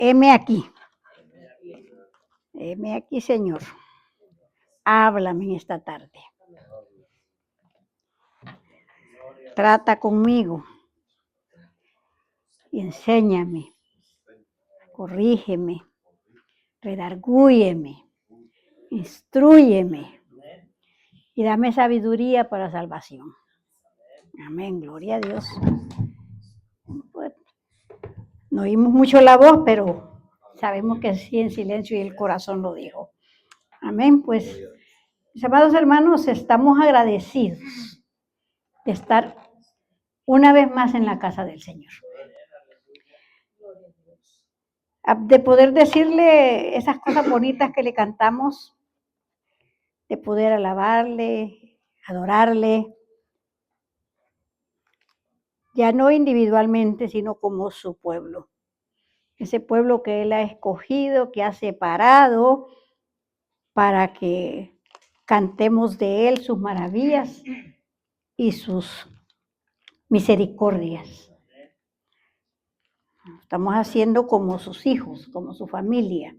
Heme aquí. Heme aquí, Señor. Háblame en esta tarde. Trata conmigo. Y enséñame. Corrígeme. Redargúyeme. Instrúyeme. Y dame sabiduría para salvación. Amén. Gloria a Dios. Pues, no oímos mucho la voz, pero sabemos que sí en silencio y el corazón lo dijo. Amén. Pues, mis amados hermanos, estamos agradecidos de estar una vez más en la casa del Señor. De poder decirle esas cosas bonitas que le cantamos, de poder alabarle, adorarle, ya no individualmente, sino como su pueblo. Ese pueblo que Él ha escogido, que ha separado para que cantemos de Él sus maravillas y sus misericordias. Estamos haciendo como sus hijos, como su familia,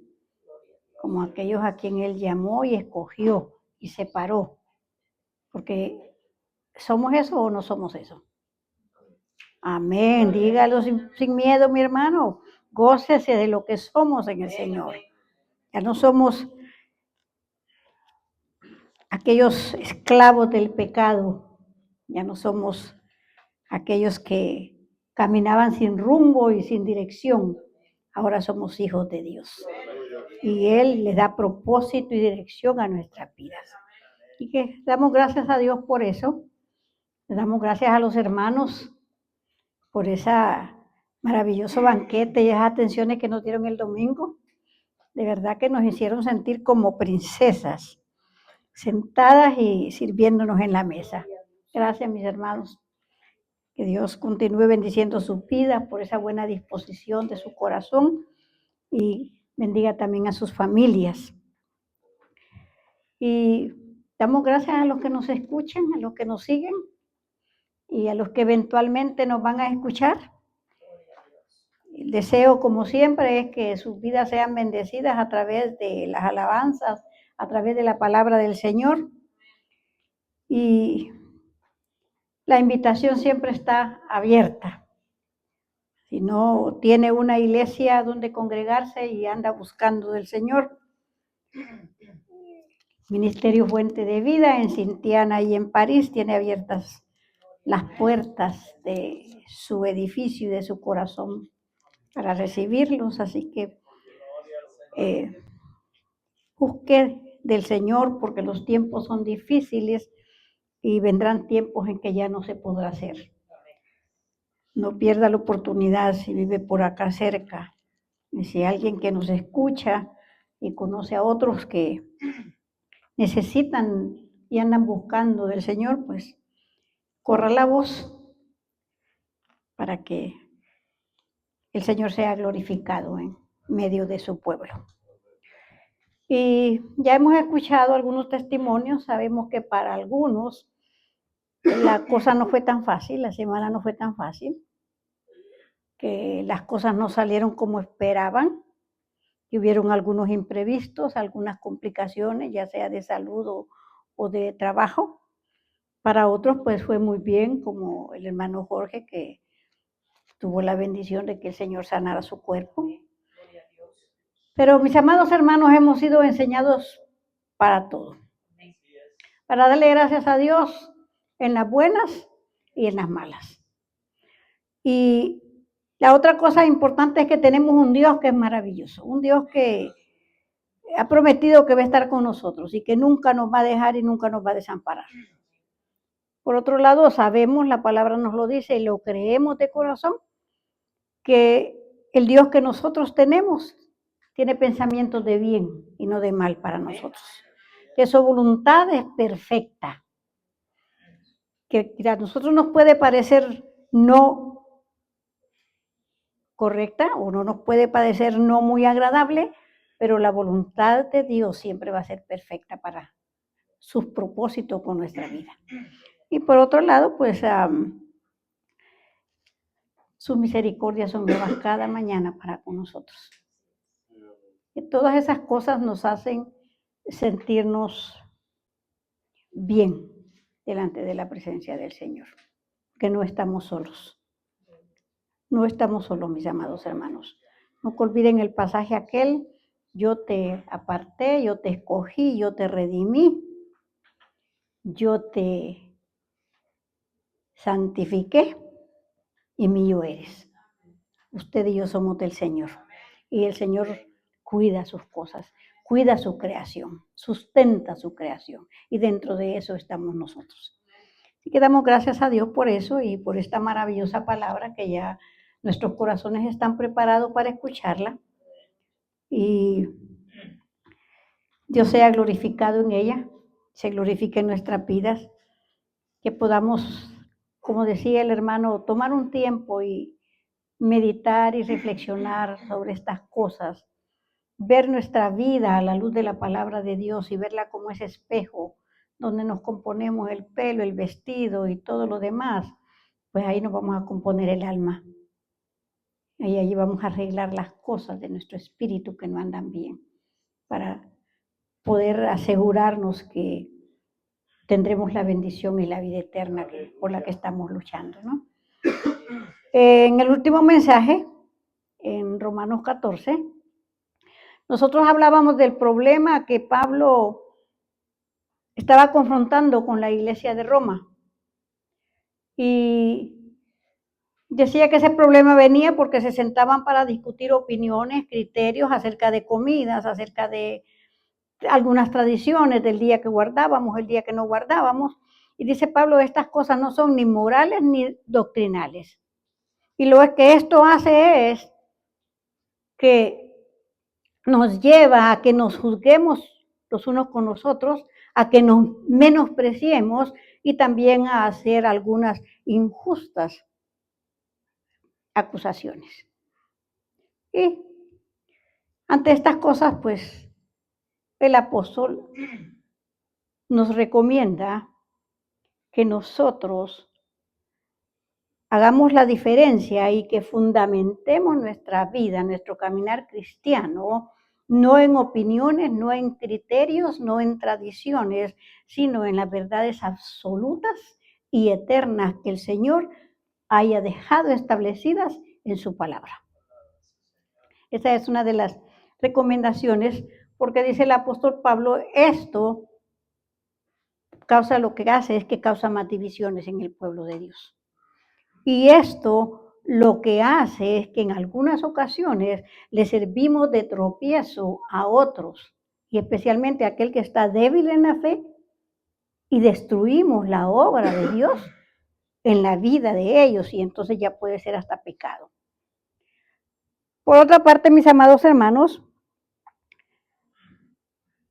como aquellos a quien Él llamó y escogió y separó. Porque ¿somos eso o no somos eso? Amén. Dígalo sin miedo, mi hermano. Gócese de lo que somos en el Señor. Ya no somos aquellos esclavos del pecado. Ya no somos aquellos que caminaban sin rumbo y sin dirección. Ahora somos hijos de Dios. Y Él le da propósito y dirección a nuestras vidas. Y que damos gracias a Dios por eso. Le damos gracias a los hermanos por esa maravilloso banquete y esas atenciones que nos dieron el domingo. De verdad que nos hicieron sentir como princesas, sentadas y sirviéndonos en la mesa. Gracias, mis hermanos. Que Dios continúe bendiciendo sus vidas por esa buena disposición de su corazón y bendiga también a sus familias. Y damos gracias a los que nos escuchan, a los que nos siguen y a los que eventualmente nos van a escuchar. El deseo, como siempre, es que sus vidas sean bendecidas a través de las alabanzas, a través de la palabra del Señor. Y la invitación siempre está abierta. Si no tiene una iglesia donde congregarse y anda buscando del Señor, Ministerio Fuente de Vida en Cintiana y en París tiene abiertas las puertas de su edificio y de su corazón para recibirlos. Así que busque del Señor porque los tiempos son difíciles y vendrán tiempos en que ya no se podrá hacer. No pierda la oportunidad si vive por acá cerca. Y si alguien que nos escucha y conoce a otros que necesitan y andan buscando del Señor, pues corra la voz para que el Señor sea glorificado en medio de su pueblo. Y ya hemos escuchado algunos testimonios, sabemos que para algunos la cosa no fue tan fácil, la semana no fue tan fácil, que las cosas no salieron como esperaban, que hubieron algunos imprevistos, algunas complicaciones, ya sea de salud o de trabajo. Para otros pues fue muy bien, como el hermano Jorge, que tuvo la bendición de que el Señor sanara su cuerpo. Pero mis amados hermanos, hemos sido enseñados para todo, para darle gracias a Dios en las buenas y en las malas. Y la otra cosa importante es que tenemos un Dios que es maravilloso, un Dios que ha prometido que va a estar con nosotros y que nunca nos va a dejar y nunca nos va a desamparar. Por otro lado, sabemos, la palabra nos lo dice y lo creemos de corazón, que el Dios que nosotros tenemos tiene pensamientos de bien y no de mal para nosotros. Que su voluntad es perfecta. Que a nosotros nos puede parecer no correcta o no nos puede parecer no muy agradable, pero la voluntad de Dios siempre va a ser perfecta para sus propósitos con nuestra vida. Y por otro lado, pues sus misericordias son nuevas cada mañana para con nosotros. Y todas esas cosas nos hacen sentirnos bien delante de la presencia del Señor, que no estamos solos. No estamos solos, mis amados hermanos. No olviden el pasaje aquel: yo te aparté, yo te escogí, yo te redimí, yo te santifiqué y mío eres. Usted y yo somos del Señor. Y el Señor cuida sus cosas, cuida su creación, sustenta su creación. Y dentro de eso estamos nosotros. Así que damos gracias a Dios por eso y por esta maravillosa palabra que ya nuestros corazones están preparados para escucharla. Y Dios sea glorificado en ella, se glorifique en nuestras vidas, que podamos, como decía el hermano, tomar un tiempo y meditar y reflexionar sobre estas cosas, ver nuestra vida a la luz de la palabra de Dios y verla como ese espejo donde nos componemos el pelo, el vestido y todo lo demás, pues ahí nos vamos a componer el alma. Y allí vamos a arreglar las cosas de nuestro espíritu que no andan bien, para poder asegurarnos que tendremos la bendición y la vida eterna por la que estamos luchando, ¿no? En el último mensaje, en Romanos 14, nosotros hablábamos del problema que Pablo estaba confrontando con la iglesia de Roma. Y decía que ese problema venía porque se sentaban para discutir opiniones, criterios acerca de comidas, acerca de algunas tradiciones del día que guardábamos, el día que no guardábamos. Y dice Pablo, estas cosas no son ni morales ni doctrinales. Y lo que esto hace es que nos lleva a que nos juzguemos los unos con los otros, a que nos menospreciemos y también a hacer algunas injustas acusaciones. Y ante estas cosas, pues, el apóstol nos recomienda que nosotros hagamos la diferencia y que fundamentemos nuestra vida, nuestro caminar cristiano, no en opiniones, no en criterios, no en tradiciones, sino en las verdades absolutas y eternas que el Señor haya dejado establecidas en su palabra. Esa es una de las recomendaciones, porque dice el apóstol Pablo, esto causa, lo que hace es que causa más divisiones en el pueblo de Dios. Y esto lo que hace es que en algunas ocasiones le servimos de tropiezo a otros, y especialmente a aquel que está débil en la fe, y destruimos la obra de Dios en la vida de ellos, y entonces ya puede ser hasta pecado. Por otra parte, mis amados hermanos,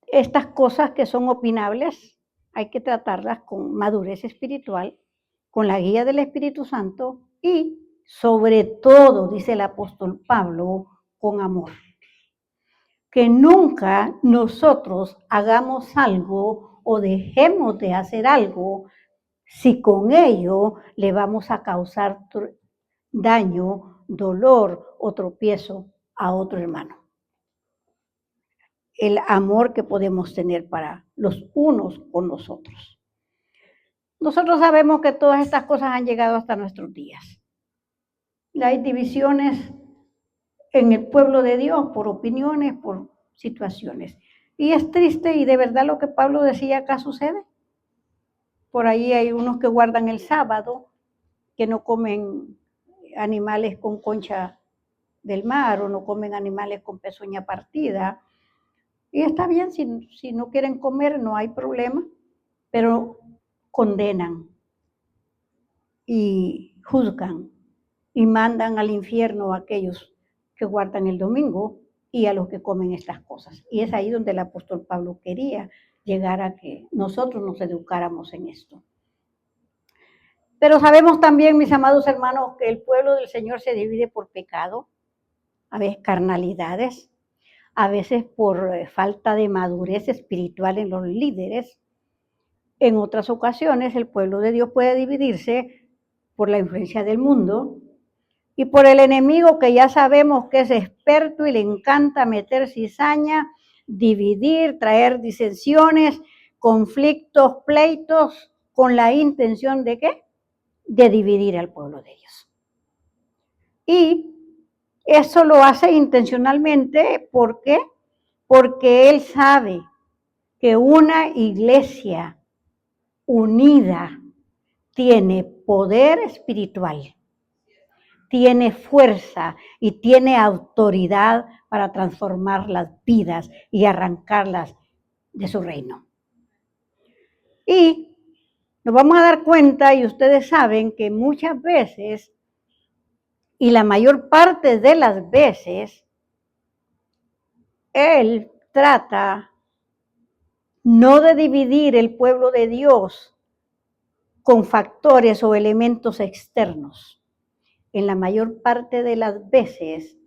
estas cosas que son opinables hay que tratarlas con madurez espiritual, con la guía del Espíritu Santo y sobre todo, dice el apóstol Pablo, con amor. Que nunca nosotros hagamos algo o dejemos de hacer algo si con ello le vamos a causar daño, dolor o tropiezo a otro hermano. El amor que podemos tener para los unos con los otros. Nosotros sabemos que todas estas cosas han llegado hasta nuestros días. Hay divisiones en el pueblo de Dios por opiniones, por situaciones. Y es triste y de verdad lo que Pablo decía acá sucede. Por ahí hay unos que guardan el sábado, que no comen animales con concha del mar o no comen animales con pezuña partida. Y está bien, si no quieren comer, no hay problema, pero condenan y juzgan y mandan al infierno a aquellos que guardan el domingo y a los que comen estas cosas. Y es ahí donde el apóstol Pablo quería llegar a que nosotros nos educáramos en esto. Pero sabemos también, mis amados hermanos, que el pueblo del Señor se divide por pecado, a veces carnalidades, a veces por falta de madurez espiritual en los líderes. En otras ocasiones, el pueblo de Dios puede dividirse por la influencia del mundo y por el enemigo que ya sabemos que es experto y le encanta meter cizaña, dividir, traer disensiones, conflictos, pleitos, con la intención de ¿qué? De dividir al pueblo de Dios. Y eso lo hace intencionalmente, ¿por qué? Porque él sabe que una iglesia unida tiene poder espiritual, tiene fuerza y tiene autoridad para transformar las vidas y arrancarlas de su reino. Y nos vamos a dar cuenta, y ustedes saben que muchas veces, y la mayor parte de las veces, él trata no de dividir el pueblo de Dios con factores o elementos externos. En la mayor parte de las veces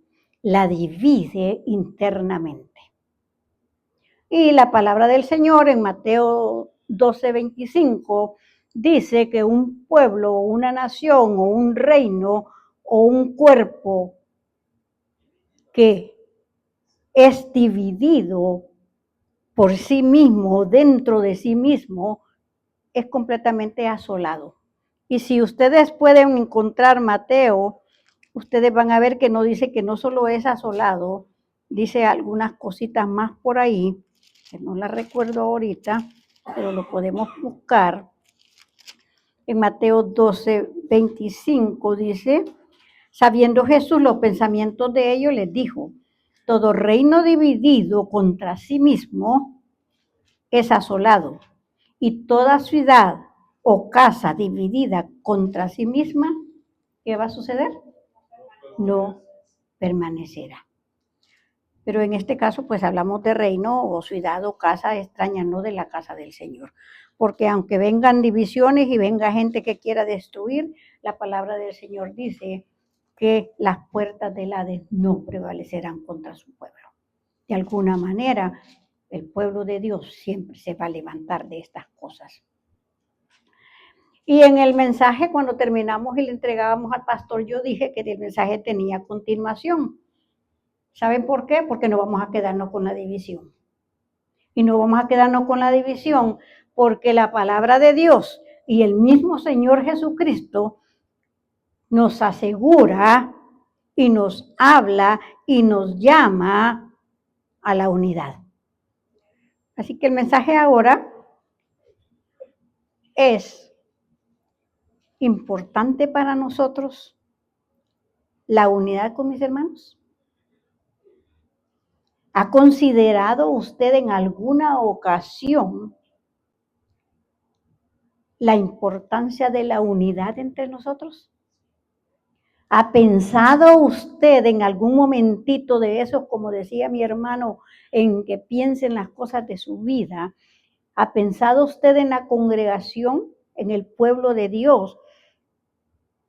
la divide internamente. Y la palabra del Señor en Mateo 12:25 dice que un pueblo, una nación o un reino o un cuerpo que es dividido por sí mismo, dentro de sí mismo, es completamente asolado. Y si ustedes pueden encontrar Mateo, ustedes van a ver que no dice que no solo es asolado, dice algunas cositas más por ahí, que no las recuerdo ahorita, pero lo podemos buscar. En Mateo 12:25 dice, sabiendo Jesús los pensamientos de ellos, les dijo, todo reino dividido contra sí mismo es asolado, y toda ciudad o casa dividida contra sí misma, ¿qué va a suceder? No permanecerá. Pero en este caso, pues hablamos de reino o ciudad o casa extraña, no de la casa del Señor. Porque aunque vengan divisiones y venga gente que quiera destruir, la palabra del Señor dice que las puertas del Hades no prevalecerán contra su pueblo. De alguna manera, el pueblo de Dios siempre se va a levantar de estas cosas. Y en el mensaje, cuando terminamos y le entregábamos al pastor, yo dije que el mensaje tenía continuación. ¿Saben por qué? Porque no vamos a quedarnos con la división. Y no vamos a quedarnos con la división porque la palabra de Dios y el mismo Señor Jesucristo nos asegura y nos habla y nos llama a la unidad. Así que el mensaje ahora es importante para nosotros la unidad con mis hermanos. ¿Ha considerado usted en alguna ocasión la importancia de la unidad entre nosotros? ¿Ha pensado usted en algún momentito de eso, como decía mi hermano, en que piense en las cosas de su vida? ¿Ha pensado usted en la congregación, en el pueblo de Dios?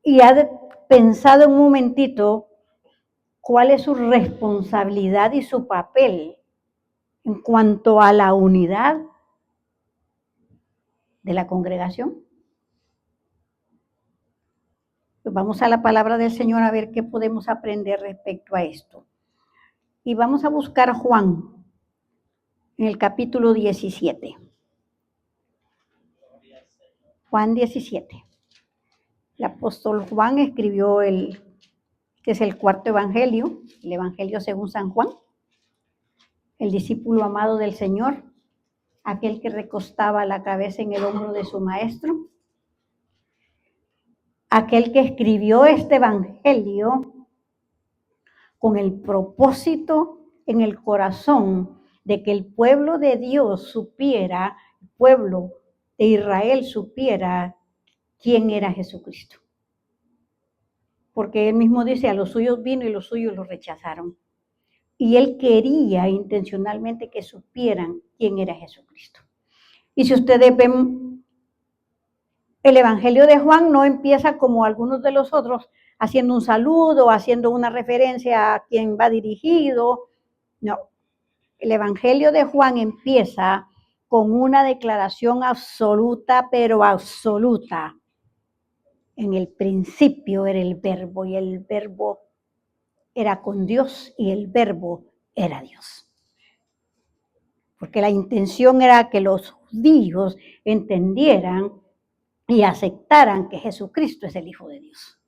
Y ha pensado en un momentito cuál es su responsabilidad y su papel en cuanto a la unidad de la congregación. Pues vamos a la palabra del Señor a ver qué podemos aprender respecto a esto. Y vamos a buscar Juan en el capítulo 17. Juan 17. El apóstol Juan escribió que es el cuarto evangelio, el evangelio según San Juan, el discípulo amado del Señor, aquel que recostaba la cabeza en el hombro de su maestro, aquel que escribió este evangelio con el propósito en el corazón de que el pueblo de Dios supiera, el pueblo de Israel supiera quién era Jesucristo. Porque él mismo dice, a los suyos vino y los suyos lo rechazaron. Y él quería intencionalmente que supieran quién era Jesucristo. Y si ustedes ven, el Evangelio de Juan no empieza como algunos de los otros, haciendo un saludo, haciendo una referencia a quien va dirigido. No, el Evangelio de Juan empieza con una declaración absoluta, pero absoluta. En el principio era el Verbo y el Verbo era con Dios y el Verbo era Dios. Porque la intención era que los judíos entendieran y aceptaran que Jesucristo es el Hijo de Dios,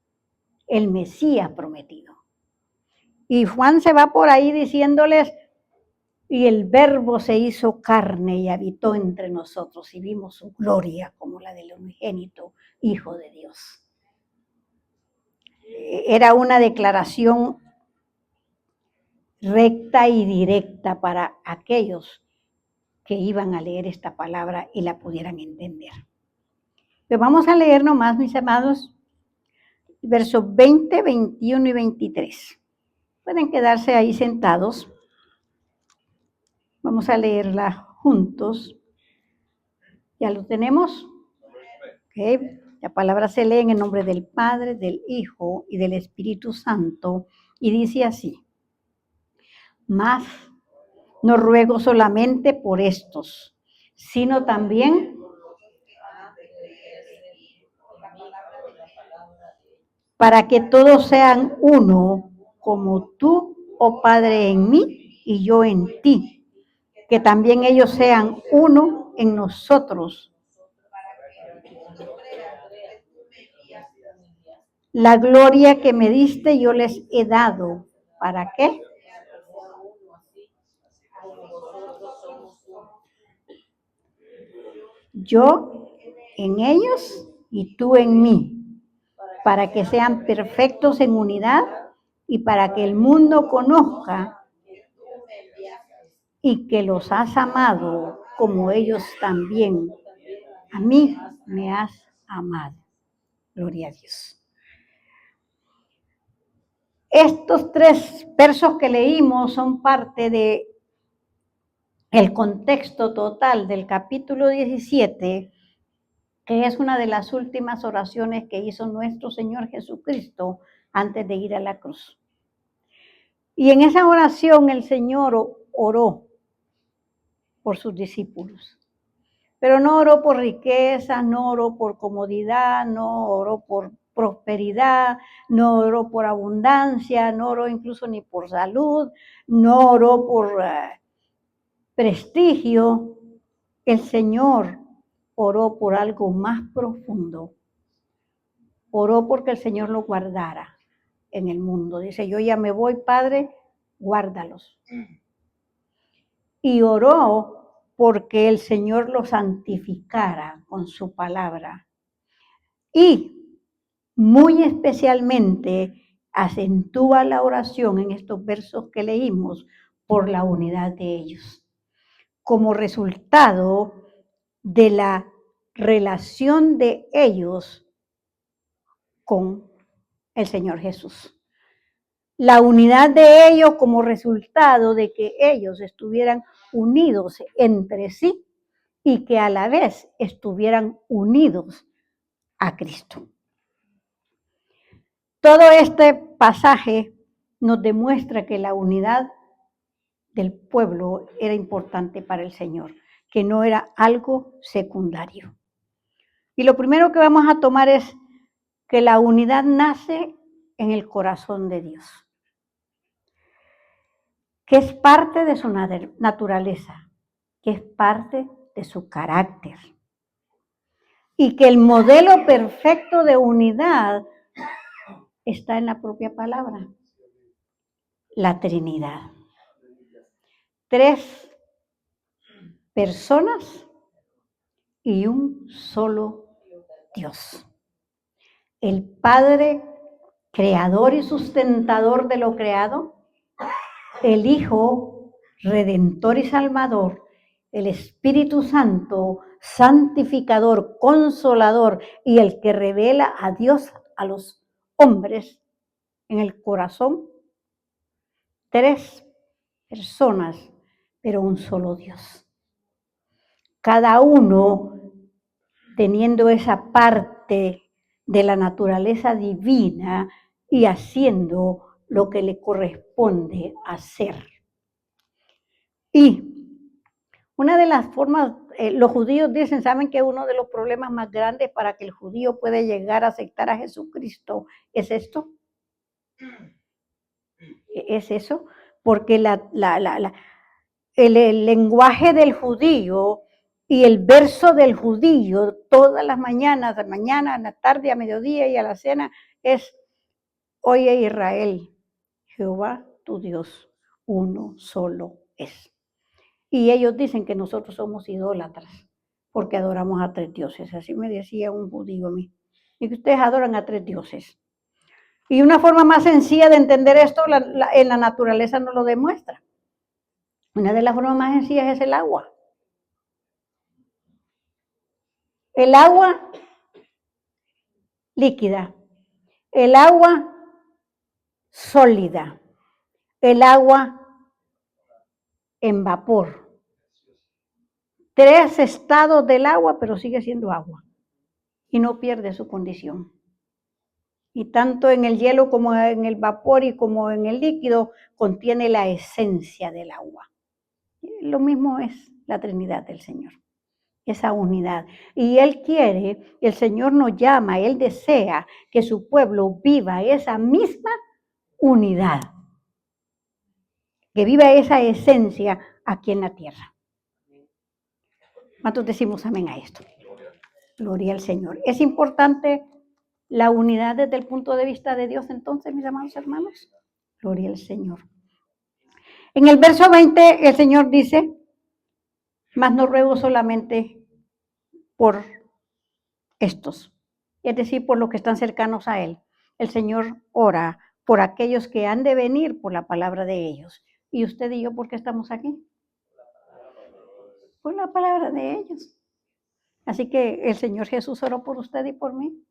el Mesías prometido. Y Juan se va por ahí diciéndoles, y el Verbo se hizo carne y habitó entre nosotros y vimos su gloria como la del unigénito Hijo de Dios. Era una declaración recta y directa para aquellos que iban a leer esta palabra y la pudieran entender. Pero vamos a leer nomás, mis amados, versos 20, 21 y 23. Pueden quedarse ahí sentados. Vamos a leerla juntos. ¿Ya lo tenemos? Okay. La palabra se lee en el nombre del Padre, del Hijo y del Espíritu Santo y dice así: Mas no ruego solamente por estos, sino también para que todos sean uno, como tú, oh Padre, en mí y yo en ti, que también ellos sean uno en nosotros. La gloria que me diste yo les he dado. ¿Para qué? Yo en ellos y tú en mí, para que sean perfectos en unidad y para que el mundo conozca y que los has amado como ellos también a mí me has amado. Gloria a Dios. Estos 3 versos que leímos son parte de el contexto total del capítulo 17, que es una de las últimas oraciones que hizo nuestro Señor Jesucristo antes de ir a la cruz. Y en esa oración el Señor oró por sus discípulos. Pero no oró por riqueza, no oró por comodidad, no oró por prosperidad, no oró por abundancia, no oró incluso ni por salud, no oró por prestigio. El Señor oró por algo más profundo. Oró porque el Señor lo guardara en el mundo. Dice, yo ya me voy, Padre, guárdalos. Y oró porque el Señor lo santificara con su palabra. Y muy especialmente acentúa la oración en estos versos que leímos por la unidad de ellos, como resultado de la relación de ellos con el Señor Jesús. La unidad de ellos como resultado de que ellos estuvieran unidos entre sí y que a la vez estuvieran unidos a Cristo. Todo este pasaje nos demuestra que la unidad del pueblo era importante para el Señor, que no era algo secundario. Y lo primero que vamos a tomar es que la unidad nace en el corazón de Dios, que es parte de su naturaleza, que es parte de su carácter. Y que el modelo perfecto de unidad está en la propia palabra, la Trinidad. 3 personas y un solo Dios. El Padre, creador y sustentador de lo creado, el Hijo, redentor y salvador, el Espíritu Santo, santificador, consolador y el que revela a Dios a los hombres en el corazón. 3 personas, pero un solo Dios. Cada uno teniendo esa parte de la naturaleza divina y haciendo lo que le corresponde hacer. Y una de las formas los judíos dicen, ¿saben que uno de los problemas más grandes para que el judío pueda llegar a aceptar a Jesucristo es esto? Es eso, porque el lenguaje del judío y el verso del judío todas las mañanas, de mañana, a la tarde, a mediodía y a la cena, es: oye Israel, Jehová tu Dios, uno solo es. Y ellos dicen que nosotros somos idólatras, porque adoramos a 3 dioses. Así me decía un judío a mí. Y que ustedes adoran a 3 dioses. Y una forma más sencilla de entender esto, en la naturaleza nos lo demuestra. Una de las formas más sencillas es el agua. El agua líquida, el agua sólida, el agua en vapor. 3 estados del agua, pero sigue siendo agua y no pierde su condición. Y tanto en el hielo como en el vapor y como en el líquido contiene la esencia del agua. Lo mismo es la Trinidad del Señor, esa unidad. Y Él quiere, el Señor nos llama, Él desea que su pueblo viva esa misma unidad, que viva esa esencia aquí en la tierra. ¿Cuántos decimos amén a esto? Gloria al Señor. Es importante la unidad desde el punto de vista de Dios, entonces, mis amados hermanos. Gloria al Señor. En el verso 20, el Señor dice: mas no ruego solamente por estos, es decir, por los que están cercanos a Él. El Señor ora por aquellos que han de venir por la palabra de ellos. ¿Y usted y yo por qué estamos aquí? Por la palabra de ellos. Así que el Señor Jesús oró por usted y por mí.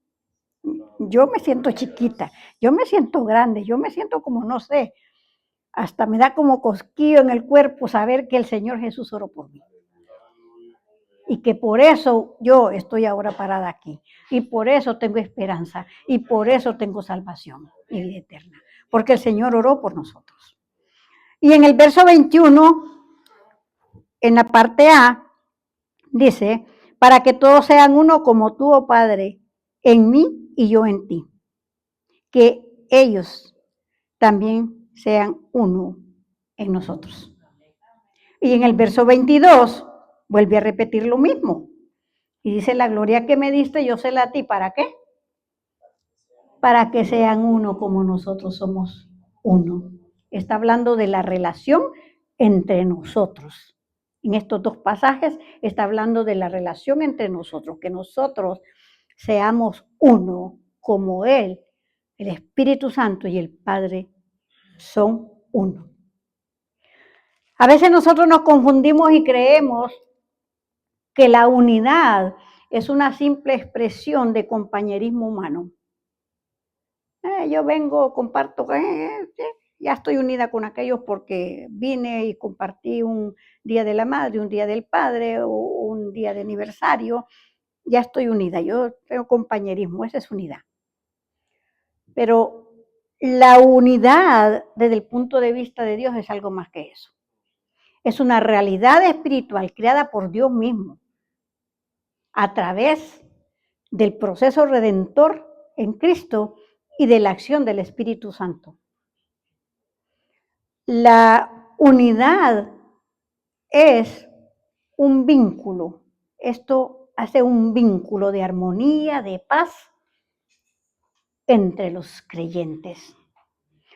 Yo me siento chiquita, yo me siento grande, yo me siento como no sé, hasta me da como cosquillo en el cuerpo saber que el Señor Jesús oró por mí. Y que por eso yo estoy ahora parada aquí. Y por eso tengo esperanza. Y por eso tengo salvación y vida eterna. Porque el Señor oró por nosotros. Y en el verso 21, en la parte A, dice: para que todos sean uno como tú, oh Padre, en mí y yo en ti. Que ellos también sean uno en nosotros. Y en el verso 22 vuelve a repetir lo mismo. Y dice: la gloria que me diste, yo se la a ti. ¿Para qué? Para que sean uno como nosotros somos uno. Está hablando de la relación entre nosotros. En estos 2 pasajes está hablando de la relación entre nosotros, que nosotros seamos uno como Él, el Espíritu Santo y el Padre son uno. A veces nosotros nos confundimos y creemos que la unidad es una simple expresión de compañerismo humano. Yo vengo, comparto, ya estoy unida con aquellos porque vine y compartí un día de la madre, un día del padre o un día de aniversario, ya estoy unida, yo tengo compañerismo, esa es unidad. Pero la unidad desde el punto de vista de Dios es algo más que eso. Es una realidad espiritual creada por Dios mismo a través del proceso redentor en Cristo y de la acción del Espíritu Santo. La unidad es un vínculo. Esto hace un vínculo de armonía, de paz entre los creyentes,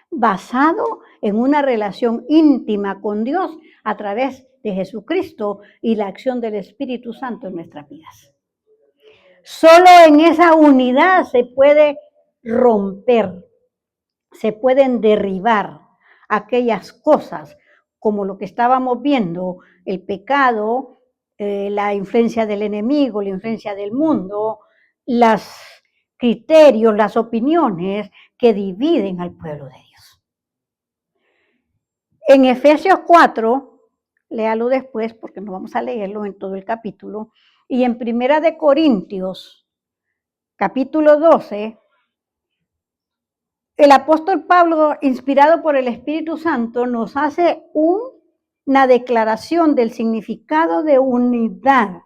basado en una relación íntima con Dios a través de Jesucristo y la acción del Espíritu Santo en nuestras vidas. Solo en esa unidad se puede romper, se pueden derribar aquellas cosas como lo que estábamos viendo, el pecado, la influencia del enemigo, la influencia del mundo, los criterios, las opiniones que dividen al pueblo de Dios. En Efesios 4, léalo después porque no vamos a leerlo en todo el capítulo, y en Primera de Corintios, capítulo 12, el apóstol Pablo, inspirado por el Espíritu Santo, nos hace una declaración del significado de unidad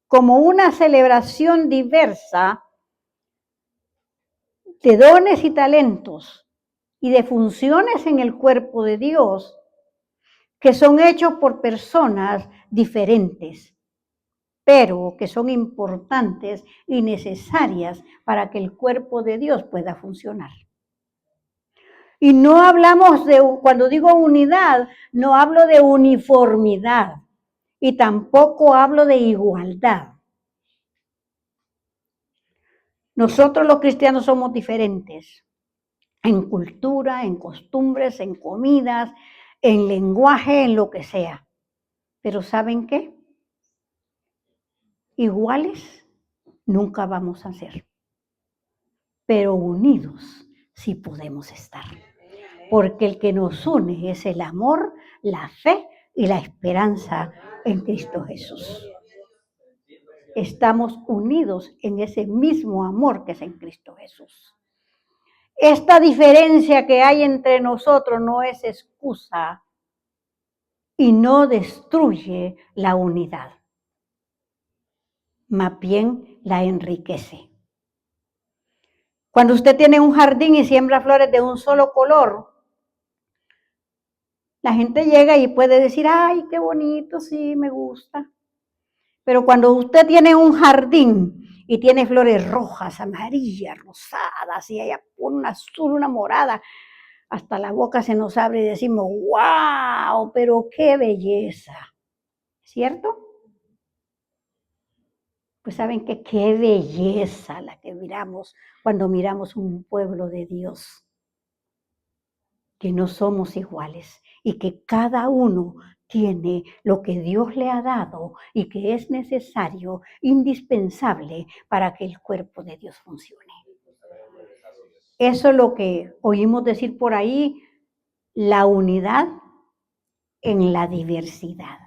como una celebración diversa de dones y talentos y de funciones en el cuerpo de Dios que son hechos por personas diferentes, pero que son importantes y necesarias para que el cuerpo de Dios pueda funcionar. Y no hablamos de, cuando digo unidad, no hablo de uniformidad y tampoco hablo de igualdad. Nosotros los cristianos somos diferentes en cultura, en costumbres, en comidas, en lenguaje, en lo que sea. Pero ¿saben qué? Iguales nunca vamos a ser, pero unidos sí podemos estar. Porque el que nos une es el amor, la fe y la esperanza en Cristo Jesús. Estamos unidos en ese mismo amor que es en Cristo Jesús. Esta diferencia que hay entre nosotros no es excusa y no destruye la unidad, más bien la enriquece. Cuando usted tiene un jardín y siembra flores de un solo color, la gente llega y puede decir, ay, qué bonito, sí, me gusta. Pero cuando usted tiene un jardín y tiene flores rojas, amarillas, rosadas, y ella pone una azul, una morada, hasta la boca se nos abre y decimos, wow, pero qué belleza, ¿cierto? Pues saben que qué belleza la que miramos cuando miramos un pueblo de Dios, que no somos iguales y que cada uno tiene lo que Dios le ha dado y que es necesario, indispensable para que el cuerpo de Dios funcione. Eso es lo que oímos decir por ahí, la unidad en la diversidad.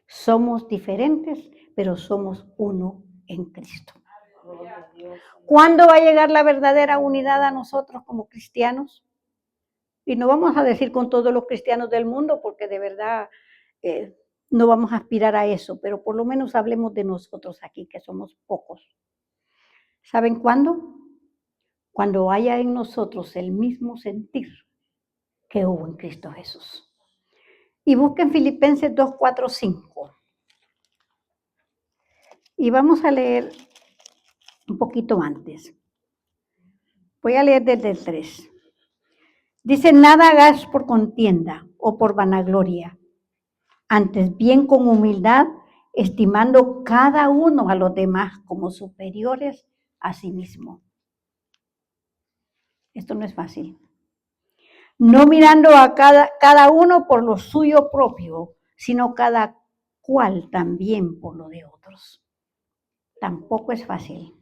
Somos diferentes, pero somos uno en Cristo. ¿Cuándo va a llegar la verdadera unidad a nosotros como cristianos? Y no vamos a decir con todos los cristianos del mundo, porque de verdad no vamos a aspirar a eso, pero por lo menos hablemos de nosotros aquí, que somos pocos. ¿Saben cuándo? Cuando haya en nosotros el mismo sentir que hubo en Cristo Jesús. Y busquen Filipenses 2, 4, 5. Y vamos a leer un poquito antes. Voy a leer desde el 3. Dice, nada hagas por contienda o por vanagloria, antes bien con humildad, estimando cada uno a los demás como superiores a sí mismo. Esto no es fácil. No mirando a cada uno por lo suyo propio, sino cada cual también por lo de otros. Tampoco es fácil.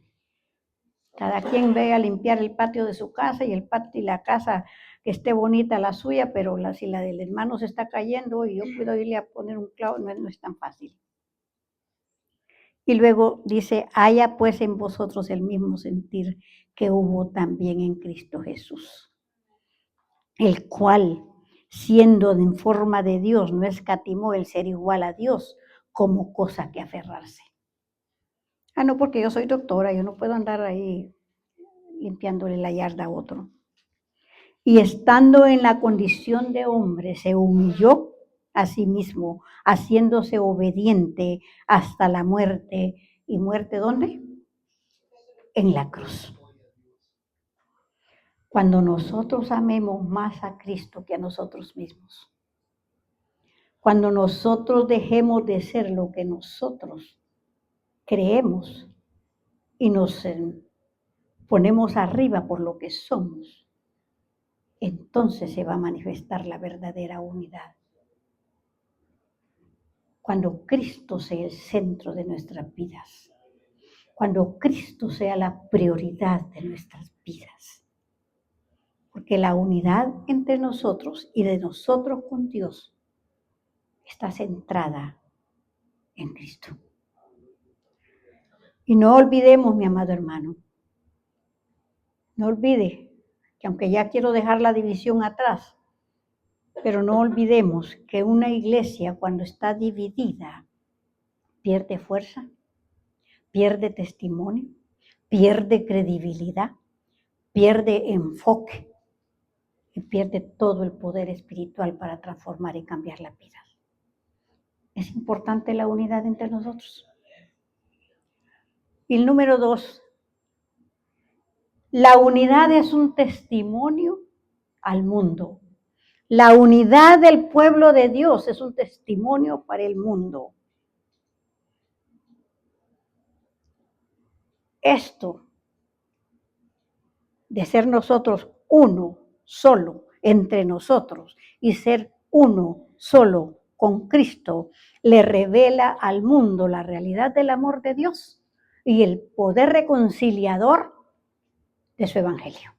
Cada quien ve a limpiar el patio de su casa y el patio y la casa que esté bonita la suya, pero si la del hermano se está cayendo y yo puedo irle a poner un clavo, no es tan fácil. Y luego dice, haya pues en vosotros el mismo sentir que hubo también en Cristo Jesús, el cual, siendo en forma de Dios, no escatimó el ser igual a Dios como cosa que aferrarse. Ah, no, porque yo soy doctora, yo no puedo andar ahí limpiándole la yarda a otro. Y estando en la condición de hombre, se humilló a sí mismo, haciéndose obediente hasta la muerte. ¿Y muerte dónde? En la cruz. Cuando nosotros amemos más a Cristo que a nosotros mismos, cuando nosotros dejemos de ser lo que nosotros creemos y nos ponemos arriba por lo que somos, entonces se va a manifestar la verdadera unidad. Cuando Cristo sea el centro de nuestras vidas, cuando Cristo sea la prioridad de nuestras vidas. Porque la unidad entre nosotros y de nosotros con Dios está centrada en Cristo. Y no olvidemos, mi amado hermano, no olvide que aunque ya quiero dejar la división atrás, Pero no olvidemos que una iglesia cuando está dividida pierde fuerza, pierde testimonio, pierde credibilidad, pierde enfoque y pierde todo el poder espiritual para transformar y cambiar la vida. Es importante la unidad entre nosotros. Y el número 2, la unidad es un testimonio al mundo. La unidad del pueblo de Dios es un testimonio para el mundo. Esto de ser nosotros uno solo entre nosotros y ser uno solo con Cristo, le revela al mundo la realidad del amor de Dios y el poder reconciliador de su evangelio.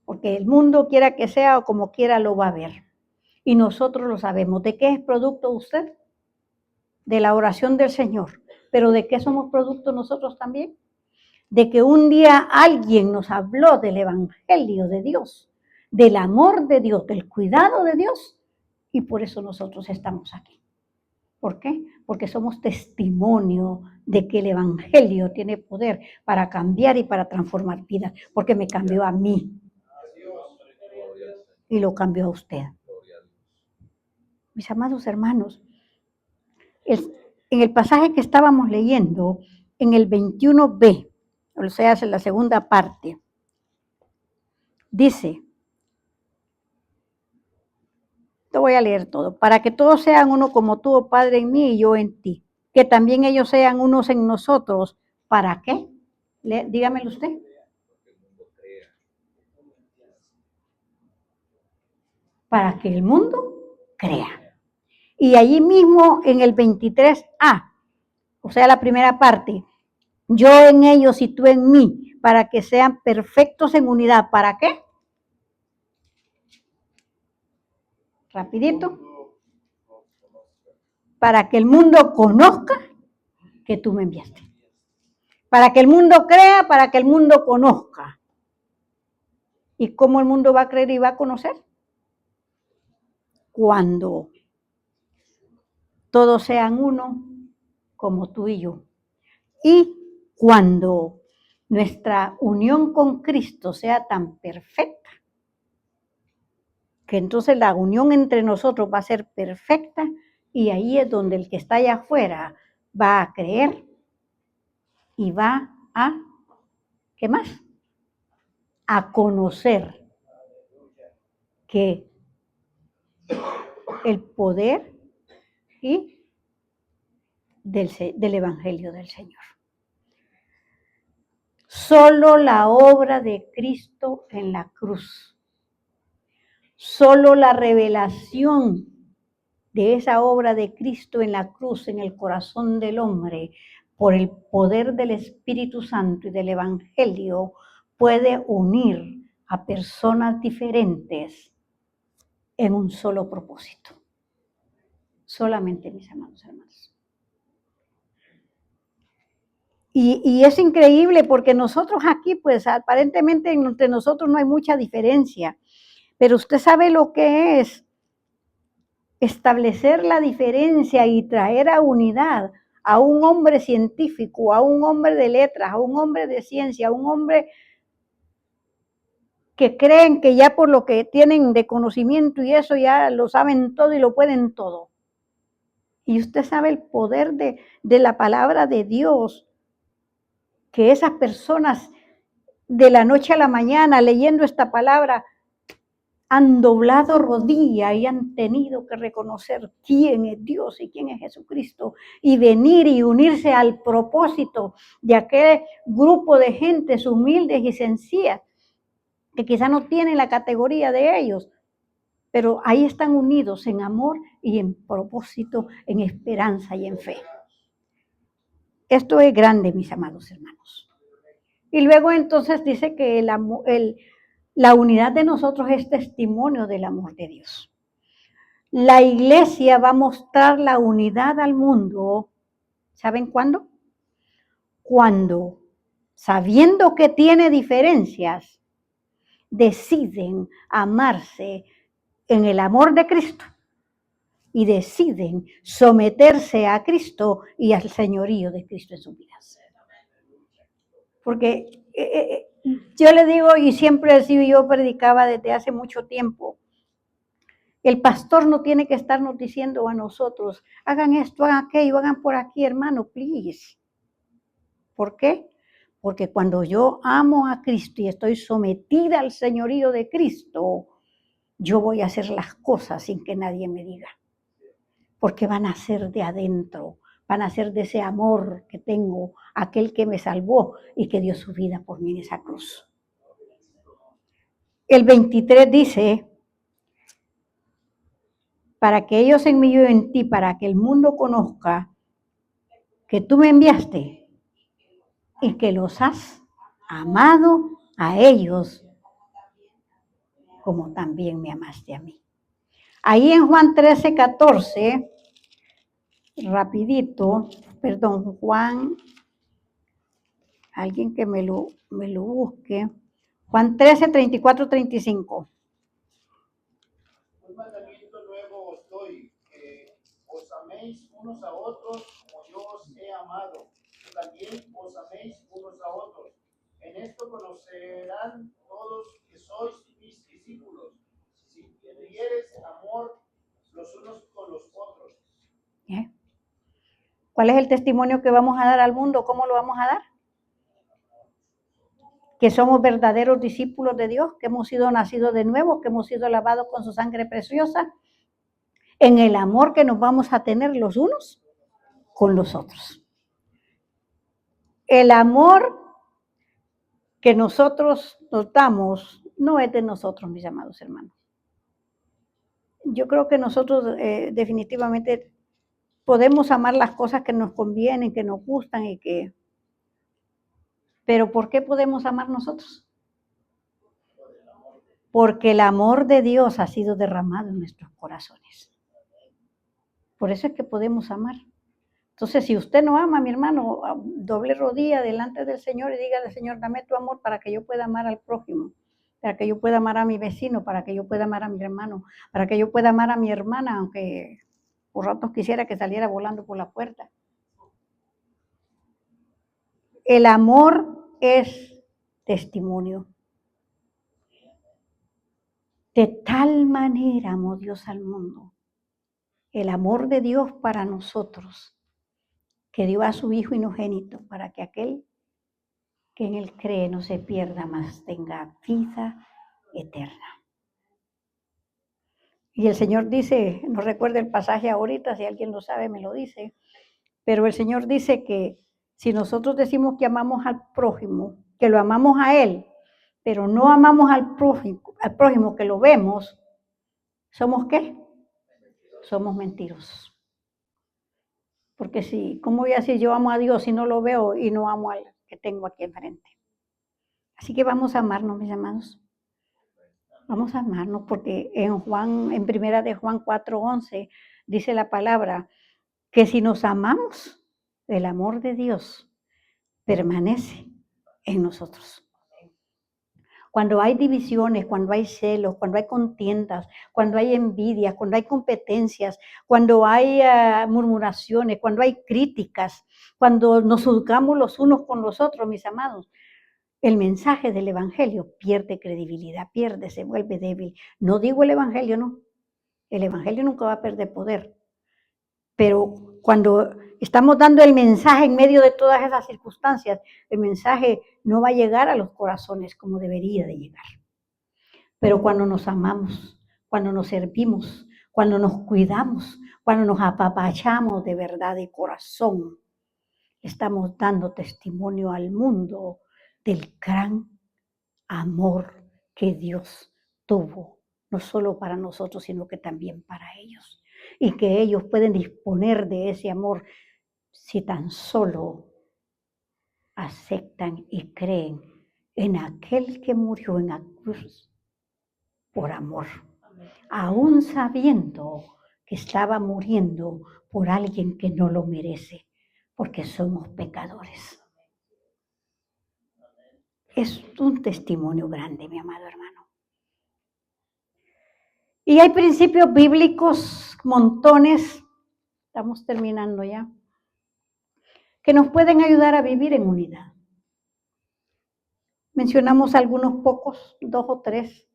Porque el mundo, quiera que sea o como quiera, lo va a ver. Y nosotros lo sabemos. ¿De qué es producto usted? De la oración del Señor. ¿Pero de qué somos producto nosotros también? De que un día alguien nos habló del evangelio de Dios, del amor de Dios, del cuidado de Dios, y por eso nosotros estamos aquí. ¿Por qué? Porque somos testimonio de que el evangelio tiene poder para cambiar y para transformar vidas, porque me cambió a mí y lo cambió a usted. Mis amados hermanos, en el pasaje que estábamos leyendo, en el 21b, o sea, en la segunda parte, dice, te voy a leer todo, para que todos sean uno como tú, oh Padre, en mí y yo en ti, que también ellos sean unos en nosotros. ¿Para qué? Dígamelo usted. Para que el mundo crea. Y allí mismo en el 23a, o sea, la primera parte, yo en ellos y tú en mí, para que sean perfectos en unidad. ¿Para qué? Rapidito. Para que el mundo conozca que tú me enviaste. Para que el mundo crea, para que el mundo conozca. ¿Y cómo el mundo va a creer y va a conocer? Cuando todos sean uno, como tú y yo. Y cuando nuestra unión con Cristo sea tan perfecta, que entonces la unión entre nosotros va a ser perfecta y ahí es donde el que está allá afuera va a creer y va a, ¿qué más? A conocer que el poder y del Evangelio del Señor. Solo la obra de Cristo en la cruz, solo la revelación de esa obra de Cristo en la cruz, en el corazón del hombre, por el poder del Espíritu Santo y del Evangelio, puede unir a personas diferentes en un solo propósito. Solamente, mis amados hermanos. Y es increíble porque nosotros aquí, pues aparentemente entre nosotros no hay mucha diferencia, pero usted sabe lo que es establecer la diferencia y traer a unidad a un hombre científico, a un hombre de letras, a un hombre de ciencia, a un hombre que creen que ya por lo que tienen de conocimiento y eso ya lo saben todo y lo pueden todo. Y usted sabe el poder de la palabra de Dios, que esas personas de la noche a la mañana leyendo esta palabra han doblado rodilla y han tenido que reconocer quién es Dios y quién es Jesucristo y venir y unirse al propósito de aquel grupo de gentes humildes y sencillas que quizá no tienen la categoría de ellos, pero ahí están unidos en amor y en propósito, en esperanza y en fe. Esto es grande, mis amados hermanos. Y luego entonces dice que la unidad de nosotros es testimonio del amor de Dios. La iglesia va a mostrar la unidad al mundo, ¿saben cuándo? Cuando, sabiendo que tiene diferencias, deciden amarse en el amor de Cristo y deciden someterse a Cristo y al señorío de Cristo en sus vidas. Porque yo le digo, y siempre he sido, yo predicaba desde hace mucho tiempo, el pastor no tiene que estarnos diciendo a nosotros, hagan esto, hagan aquello, hagan por aquí, hermano, please. ¿Por qué? Porque cuando yo amo a Cristo y estoy sometida al señorío de Cristo, yo voy a hacer las cosas sin que nadie me diga. Porque van a ser de adentro, van a ser de ese amor que tengo, aquel que me salvó y que dio su vida por mí en esa cruz. El 23 dice, para que ellos en mí y yo en ti, para que el mundo conozca que tú me enviaste y que los has amado a ellos como también me amaste a mí. Ahí en Juan 13:14, rapidito, perdón, Juan, alguien que me lo busque, Juan 13:34-35. Un mandamiento nuevo os doy, que os améis unos a otros como yo os he amado, que también os améis unos a otros. En esto conocerán todos que sois mis discípulos, si tuviereis amor los unos con los otros. ¿Cuál es el testimonio que vamos a dar al mundo? ¿Cómo lo vamos a dar? Que somos verdaderos discípulos de Dios, que hemos sido nacidos de nuevo, que hemos sido lavados con su sangre preciosa, en el amor que nos vamos a tener los unos con los otros. El amor que nosotros nos damos no es de nosotros, mis amados hermanos. Yo creo que nosotros definitivamente podemos amar las cosas que nos convienen, que nos gustan y que... Pero ¿por qué podemos amar nosotros? Porque el amor de Dios ha sido derramado en nuestros corazones. Por eso es que podemos amar. Entonces, si usted no ama, mi hermano, doble rodilla delante del Señor y dígale, Señor, dame tu amor para que yo pueda amar al prójimo, para que yo pueda amar a mi vecino, para que yo pueda amar a mi hermano, para que yo pueda amar a mi hermana, aunque por ratos quisiera que saliera volando por la puerta. El amor es testimonio. De tal manera amó Dios al mundo, el amor de Dios para nosotros, que dio a su Hijo unigénito para que aquel que en él cree no se pierda, mas tenga vida eterna. Y el Señor dice, no recuerdo el pasaje ahorita, si alguien lo sabe me lo dice, pero el Señor dice que si nosotros decimos que amamos al prójimo, que lo amamos a Él, pero no amamos al prójimo que lo vemos, ¿somos qué? Somos mentirosos. Porque si, ¿cómo voy a decir yo amo a Dios si no lo veo y no amo al que tengo aquí enfrente? Así que vamos a amarnos, mis hermanos. Vamos a amarnos porque en primera de Juan 4:11 dice la palabra que si nos amamos, el amor de Dios permanece en nosotros. Cuando hay divisiones, cuando hay celos, cuando hay contiendas, cuando hay envidias, cuando hay competencias, cuando hay murmuraciones, cuando hay críticas, cuando nos juzgamos los unos con los otros, mis amados, el mensaje del evangelio pierde credibilidad, se vuelve débil. No digo el evangelio, no. El evangelio nunca va a perder poder. Pero cuando estamos dando el mensaje en medio de todas esas circunstancias, el mensaje no va a llegar a los corazones como debería de llegar. Pero cuando nos amamos, cuando nos servimos, cuando nos cuidamos, cuando nos apapachamos de verdad de corazón, estamos dando testimonio al mundo del gran amor que Dios tuvo, no solo para nosotros, sino que también para ellos. Y que ellos pueden disponer de ese amor si tan solo aceptan y creen en aquel que murió en la cruz por amor, aún sabiendo que estaba muriendo por alguien que no lo merece, porque somos pecadores. Es un testimonio grande, mi amado hermano. Y hay principios bíblicos, montones, estamos terminando ya, que nos pueden ayudar a vivir en unidad. Mencionamos algunos pocos, 2 o 3.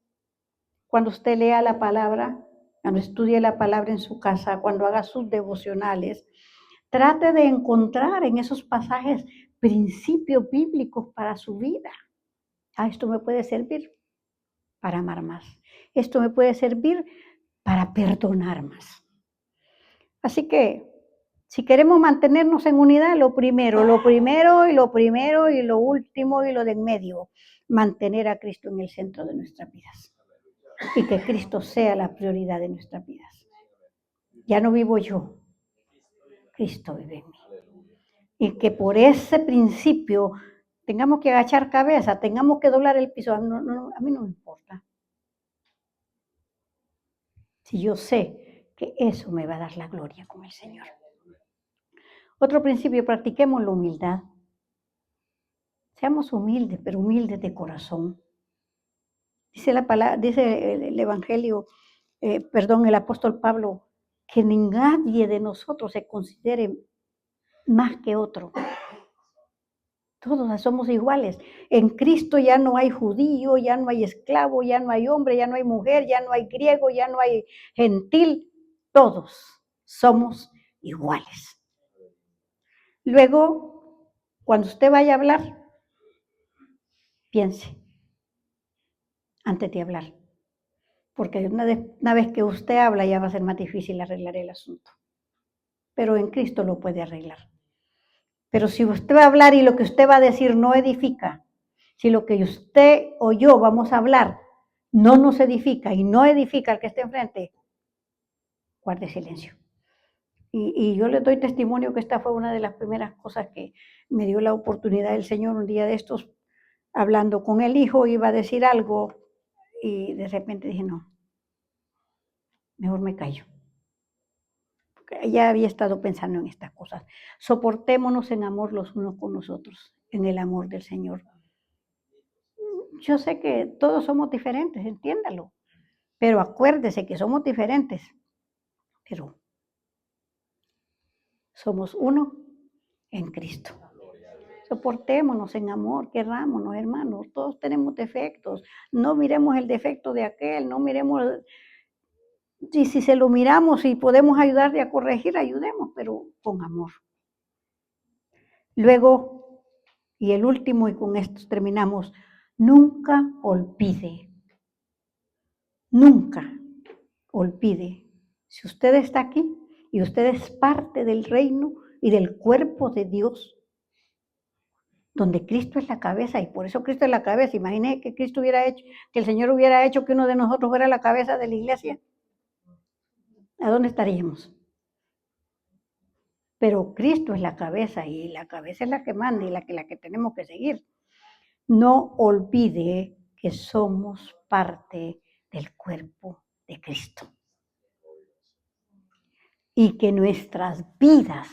Cuando usted lea la palabra, cuando estudie la palabra en su casa, cuando haga sus devocionales, trate de encontrar en esos pasajes principios bíblicos para su vida. Esto me puede servir para amar más. Esto me puede servir para perdonar más. Así que, si queremos mantenernos en unidad, lo primero y lo último y lo de en medio, mantener a Cristo en el centro de nuestras vidas. Y que Cristo sea la prioridad de nuestras vidas. Ya no vivo yo, Cristo vive en mí. Y que por ese principio tengamos que agachar cabeza, tengamos que doblar el piso. A mí no me importa. Si yo sé que eso me va a dar la gloria con el Señor. Otro principio, practiquemos la humildad. Seamos humildes, pero humildes de corazón. Dice la palabra, dice el Evangelio, el apóstol Pablo, que nadie de nosotros se considere más que otro. Todos somos iguales. En Cristo ya no hay judío, ya no hay esclavo, ya no hay hombre, ya no hay mujer, ya no hay griego, ya no hay gentil. Todos somos iguales. Luego, cuando usted vaya a hablar, piense antes de hablar. Porque una vez que usted habla ya va a ser más difícil arreglar el asunto. Pero en Cristo lo puede arreglar. Pero si usted va a hablar y lo que usted va a decir no edifica, si lo que usted o yo vamos a hablar no nos edifica y no edifica al que esté enfrente, guarde silencio. Y yo le doy testimonio que esta fue una de las primeras cosas que me dio la oportunidad del Señor un día de estos, hablando con el hijo, iba a decir algo y de repente dije, no, mejor me callo. Ya había estado pensando en estas cosas. Soportémonos en amor los unos con los otros, en el amor del Señor. Yo sé que todos somos diferentes, entiéndalo, pero acuérdese que somos diferentes, pero somos uno en Cristo. Soportémonos en amor, querrámonos, hermanos, todos tenemos defectos, no miremos el defecto de aquel, no miremos, y si se lo miramos y podemos ayudarle a corregir, ayudemos, pero con amor. Luego, y el último, y con esto terminamos, nunca olvide, si usted está aquí y usted es parte del reino y del cuerpo de Dios, donde Cristo es la cabeza, y por eso Cristo es la cabeza. Imagine que Cristo hubiera hecho, que el Señor hubiera hecho que uno de nosotros fuera la cabeza de la iglesia. ¿A dónde estaríamos? Pero Cristo es la cabeza y la cabeza es la que manda y la que tenemos que seguir. No olvide que somos parte del cuerpo de Cristo. Y que nuestras vidas,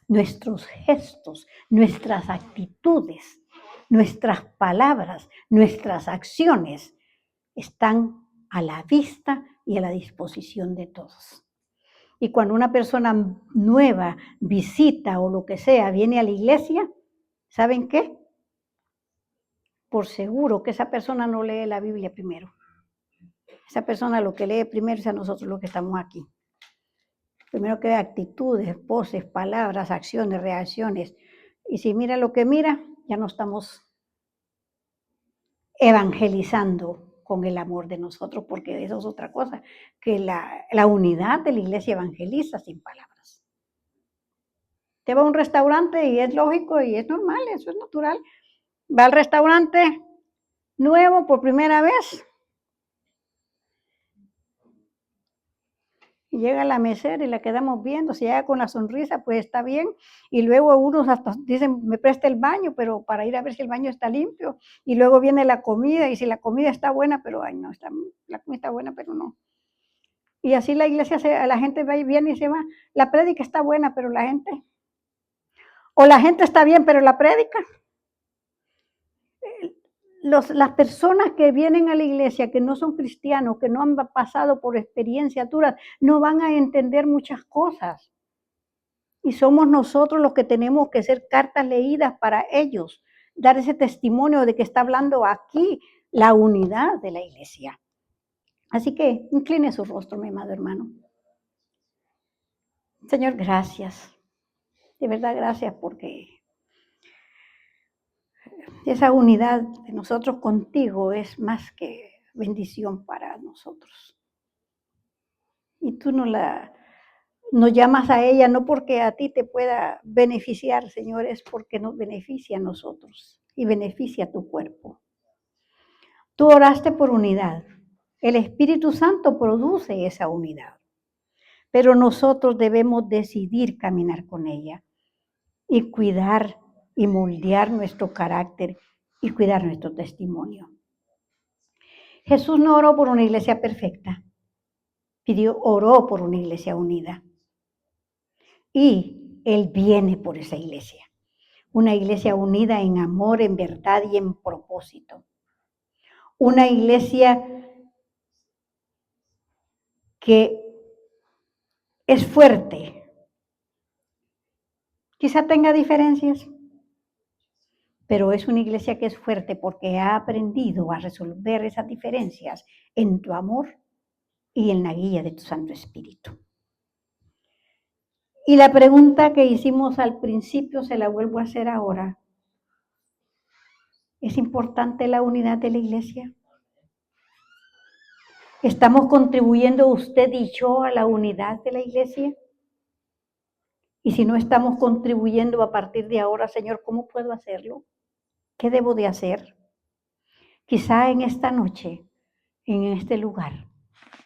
nuestros gestos, nuestras actitudes, nuestras palabras, nuestras acciones están a la vista y a la disposición de todos. Y cuando una persona nueva visita o lo que sea, viene a la iglesia, ¿saben qué? Por seguro que esa persona no lee la Biblia primero. Esa persona lo que lee primero es a nosotros los que estamos aquí. Primero que ve actitudes, poses, palabras, acciones, reacciones. Y si mira lo que mira, ya no estamos evangelizando con el amor de nosotros, porque eso es otra cosa, que la unidad de la iglesia evangeliza sin palabras. Te va a un restaurante y es lógico y es normal, eso es natural. Va al restaurante nuevo por primera vez y llega la mesera y la quedamos viendo, si llega con la sonrisa, pues está bien, y luego unos hasta dicen, me presta el baño, pero para ir a ver si el baño está limpio, y luego viene la comida, y si la comida está buena, pero ay no, la comida está buena, pero no. Y así la iglesia, la gente va y viene y se va, la prédica está buena, pero la gente, o la gente está bien, pero la prédica, las personas que vienen a la iglesia, que no son cristianos, que no han pasado por experiencias duras, no van a entender muchas cosas. Y somos nosotros los que tenemos que ser cartas leídas para ellos, dar ese testimonio de que está hablando aquí la unidad de la iglesia. Así que incline su rostro, mi amado hermano. Señor, gracias. De verdad, gracias porque esa unidad de nosotros contigo es más que bendición para nosotros. Y tú nos llamas a ella no porque a ti te pueda beneficiar, Señor, es porque nos beneficia a nosotros y beneficia a tu cuerpo. Tú oraste por unidad. El Espíritu Santo produce esa unidad. Pero nosotros debemos decidir caminar con ella y cuidar y moldear nuestro carácter y cuidar nuestro testimonio. Jesús no oró por una iglesia perfecta, oró por una iglesia unida. Y Él viene por esa iglesia, una iglesia unida en amor, en verdad y en propósito. Una iglesia que es fuerte. Quizá tenga diferencias, pero es una iglesia que es fuerte porque ha aprendido a resolver esas diferencias en tu amor y en la guía de tu Santo Espíritu. Y la pregunta que hicimos al principio se la vuelvo a hacer ahora. ¿Es importante la unidad de la iglesia? ¿Estamos contribuyendo usted y yo a la unidad de la iglesia? Y si no estamos contribuyendo a partir de ahora, Señor, ¿cómo puedo hacerlo? ¿Qué debo de hacer? Quizá en esta noche, en este lugar,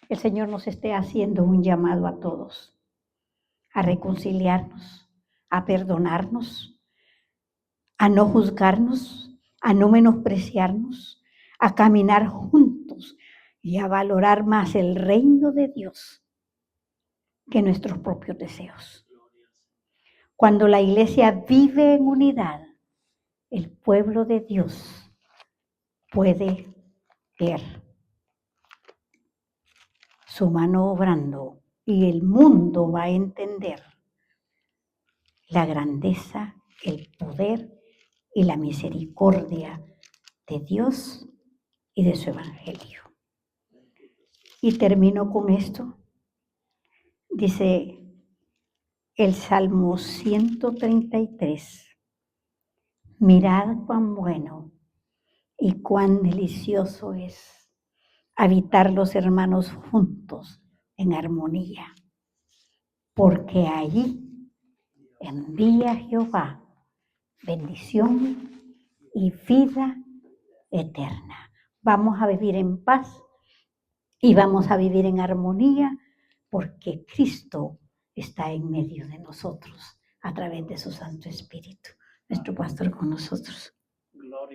el Señor nos esté haciendo un llamado a todos, a reconciliarnos, a perdonarnos, a no juzgarnos, a no menospreciarnos, a caminar juntos y a valorar más el reino de Dios que nuestros propios deseos. Cuando la iglesia vive en unidad, el pueblo de Dios puede ver su mano obrando y el mundo va a entender la grandeza, el poder y la misericordia de Dios y de su evangelio. Y termino con esto. Dice el Salmo 133. Mirad cuán bueno y cuán delicioso es habitar los hermanos juntos en armonía, porque allí envía Jehová bendición y vida eterna. Vamos a vivir en paz y vamos a vivir en armonía porque Cristo está en medio de nosotros a través de su Santo Espíritu. Nuestro pastor con nosotros.